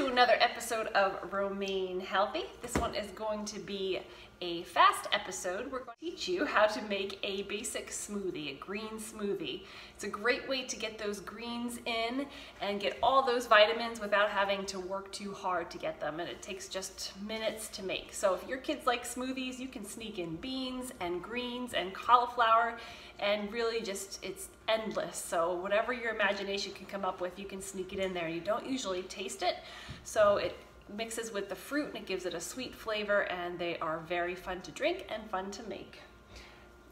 to another episode of Romaine Healthy. This one is going to be a fast episode. We're going to teach you how to make a basic smoothie, a green smoothie. It's a great way to get those greens in and get all those vitamins without having to work too hard to get them, and it takes just minutes to make. So if your kids like smoothies, you can sneak in beans and greens and cauliflower, and really just, it's endless. So whatever your imagination can come up with, you can sneak it in there. You don't usually taste it, so it mixes with the fruit and it gives it a sweet flavor, and they are very fun to drink and fun to make.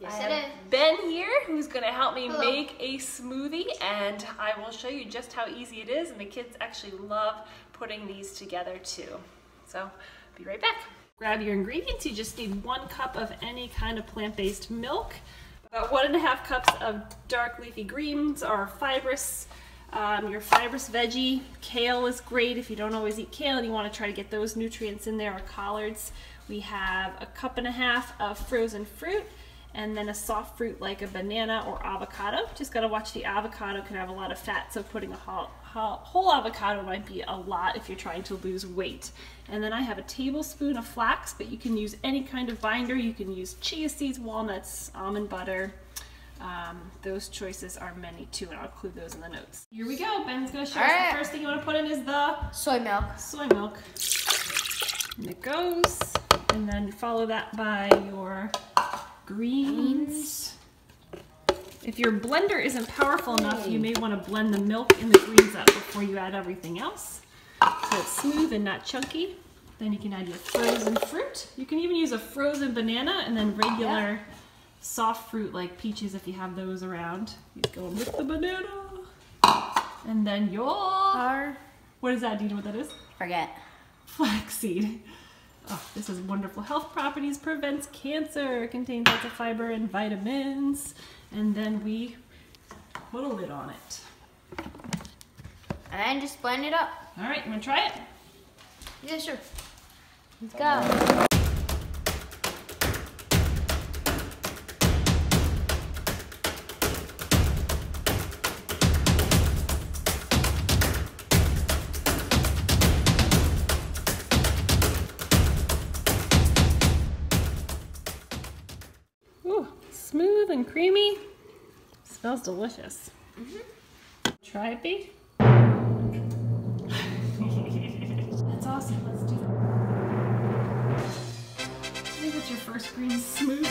Yes, I have Ben here who's going to help me make a smoothie, and I will show you just how easy it is, and the kids actually love putting these together too. So be right back. Grab your ingredients. You just need 1 cup of any kind of plant-based milk, about 1.5 cups of dark leafy greens or fibrous. Your fibrous veggie, kale is great if you don't always eat kale and you want to try to get those nutrients in there, or collards. We have 1.5 cups of frozen fruit, and then a soft fruit like a banana or avocado. Just got to watch the avocado, can have a lot of fat, so putting a whole avocado might be a lot if you're trying to lose weight. And then I have a tablespoon of flax, but you can use any kind of binder. You can use chia seeds, walnuts, almond butter. Those choices are many too, and I'll include those in the notes. Here we go. Ben's going to show us the first thing you want to put in is the soy milk. Soy milk. And it goes, and then follow that by your greens. If your blender isn't powerful enough, you may want to blend the milk and the greens up before you add everything else, so it's smooth and not chunky. Then you can add your frozen fruit. You can even use a frozen banana, and then regular soft fruit like peaches if you have those around. You go with the banana. And then your... What is that? Do you know what that is? Forget. Flaxseed. Oh, this has wonderful health properties, prevents cancer, contains lots of fiber and vitamins. And then we put a lid on it. And then just blend it up. All right, you want to try it? Yeah, sure. Let's go. Ooh, smooth and creamy. Smells delicious. Try it, B. That's awesome. Let's do that. I think it's your first green smoothie.